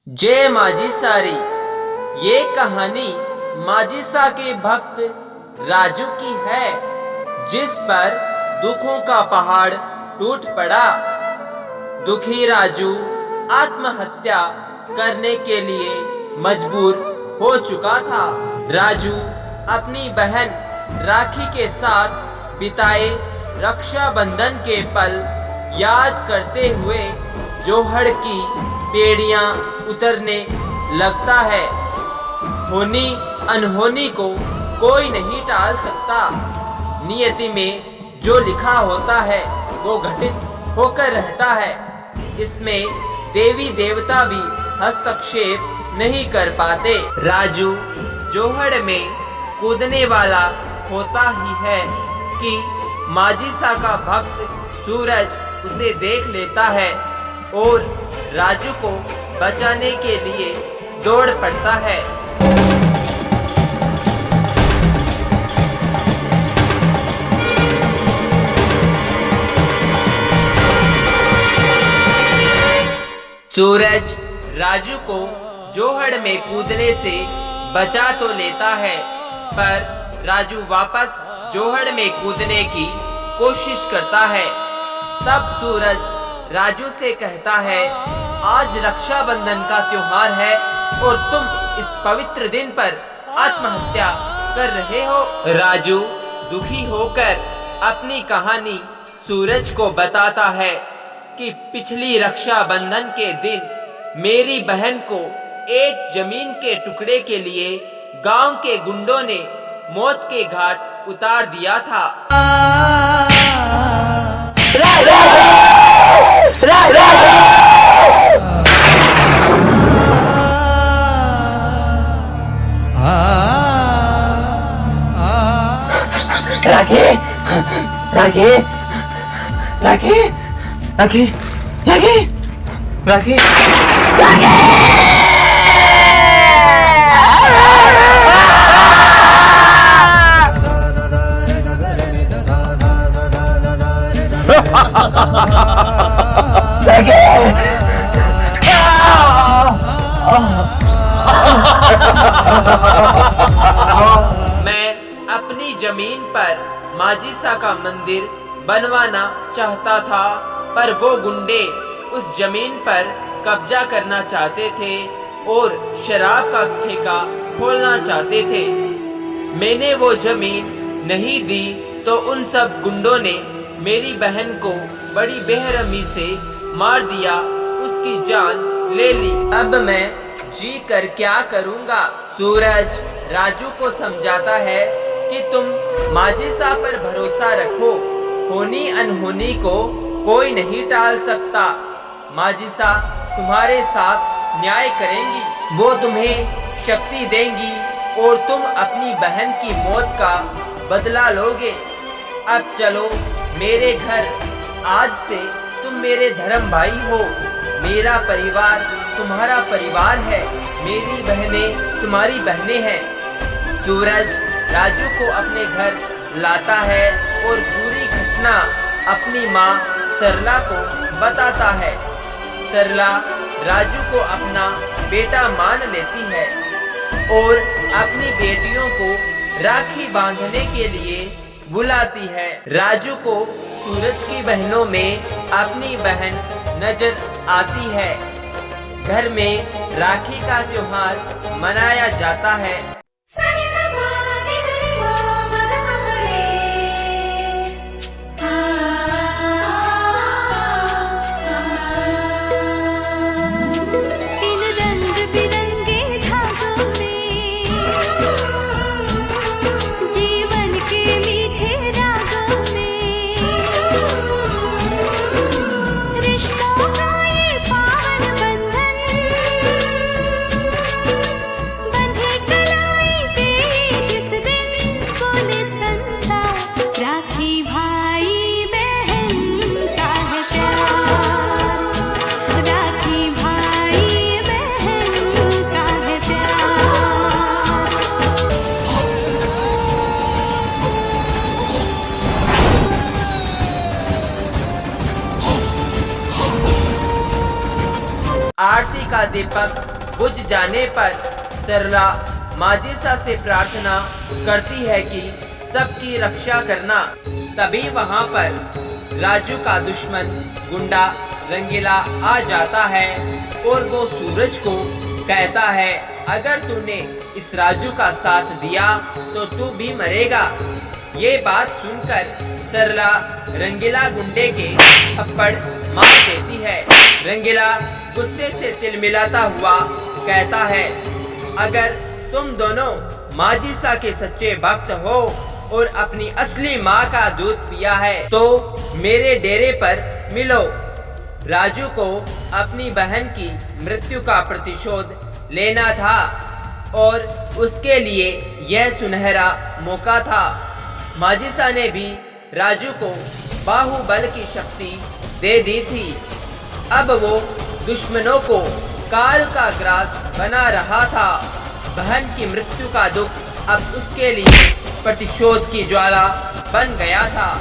जय माजी सारी। ये कहानी माजिसा के भक्त राजू की है, जिस पर दुखों का पहाड़ टूट पड़ा। दुखी राजू आत्महत्या करने के लिए मजबूर हो चुका था। राजू अपनी बहन राखी के साथ बिताए रक्षाबंधन के पल याद करते हुए जोहड़ की बेड़ियां उतरने लगता है। होनी अनहोनी को कोई नहीं टाल सकता। नियति में जो लिखा होता है वो घटित होकर रहता है। इसमें देवी देवता भी हस्तक्षेप नहीं कर पाते। राजू जोहड़ में कूदने वाला होता ही है कि माजिसा का भक्त सूरज उसे देख लेता है और राजू को बचाने के लिए दौड़ पड़ता है। सूरज राजू को जोहड़ में कूदने से बचा तो लेता है, पर राजू वापस जोहड़ में कूदने की कोशिश करता है। तब सूरज राजू से कहता है, आज रक्षाबंधन का त्योहार है और तुम इस पवित्र दिन पर आत्महत्या कर रहे हो। राजू दुखी होकर अपनी कहानी सूरज को बताता है कि पिछली रक्षाबंधन के दिन मेरी बहन को एक जमीन के टुकड़े के लिए गांव के गुंडों ने मौत के घाट उतार दिया था। राखी राखी राखी राखी राखी राखी मैं अपनी जमीन पर माजिसा का मंदिर बनवाना चाहता था, पर वो गुंडे उस जमीन पर कब्जा करना चाहते थे और शराब का ठेका खोलना चाहते थे। मैंने वो जमीन नहीं दी तो उन सब गुंडों ने मेरी बहन को बड़ी बेरहमी से मार दिया, उसकी जान ले ली। अब मैं जी कर क्या करूँगा। सूरज राजू को समझाता है कि तुम माजिसा पर भरोसा रखो, होनी अनहोनी को कोई नहीं टाल सकता। माजिसा तुम्हारे साथ न्याय करेंगी, वो तुम्हें शक्ति देंगी और तुम अपनी बहन की मौत का बदला लोगे। अब चलो मेरे घर, आज से तुम मेरे धर्म भाई हो। मेरा परिवार तुम्हारा परिवार है, मेरी बहनें तुम्हारी बहनें हैं। सूरज राजू को अपने घर लाता है और पूरी घटना अपनी माँ सरला को बताता है। सरला राजू को अपना बेटा मान लेती है और अपनी बेटियों को राखी बांधने के लिए बुलाती है। राजू को सूरज की बहनों में अपनी बहन नजर आती है। घर में राखी का त्योहार मनाया जाता है। बंधे कलाई दीपक बुझ जाने पर सरला माजिसा से प्रार्थना करती है कि सबकी रक्षा करना। तभी वहां पर राजू का दुश्मन गुंडा रंगीला आ जाता है और वो सूरज को कहता है, अगर तूने इस राजू का साथ दिया तो तू भी मरेगा। ये बात सुनकर सरला रंगीला गुंडे के थप्पड़ मार देती है। रंगीला गुस्से से तिलमिलाता हुआ कहता है, अगर तुम दोनों माजिसा के सच्चे भक्त हो और अपनी असली माँ का दूध पिया है तो मेरे डेरे पर मिलो। राजू को अपनी बहन की मृत्यु का प्रतिशोध लेना था और उसके लिए यह सुनहरा मौका था। माजिसा ने भी राजू को बाहुबल की शक्ति दे दी थी। अब वो दुश्मनों को काल का ग्रास बना रहा था। बहन की मृत्यु का दुख अब उसके लिए प्रतिशोध की ज्वाला बन गया था।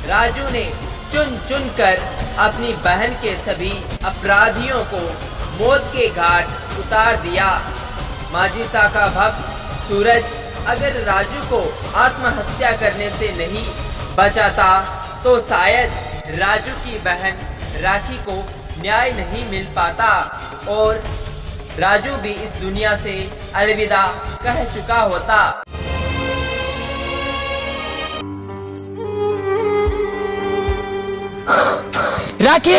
राजू ने चुन चुन कर अपनी बहन के सभी अपराधियों को मौत के घाट उतार दिया। माजिसा का भक्त सूरज अगर राजू को आत्महत्या करने से नहीं बचाता तो शायद राजू की बहन राखी को न्याय नहीं मिल पाता और राजू भी इस दुनिया से अलविदा कह चुका होता। राखी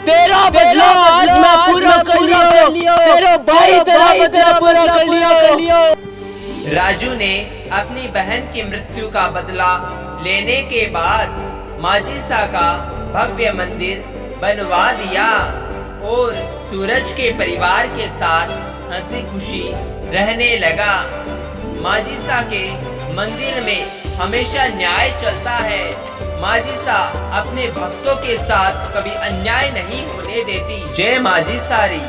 तेरा बदला आज मैं पूरा कर लियो। तेरा भाई तेरा बदला पूरा कर लियो। राजू ने अपनी बहन की मृत्यु का बदला लेने के बाद माजिसा का भव्य मंदिर बनवा दिया और सूरज के परिवार के साथ हंसी खुशी रहने लगा। माजिसा के मंदिर में हमेशा न्याय चलता है। माजिसा अपने भक्तों के साथ कभी अन्याय नहीं होने देती। जय माजिसा री।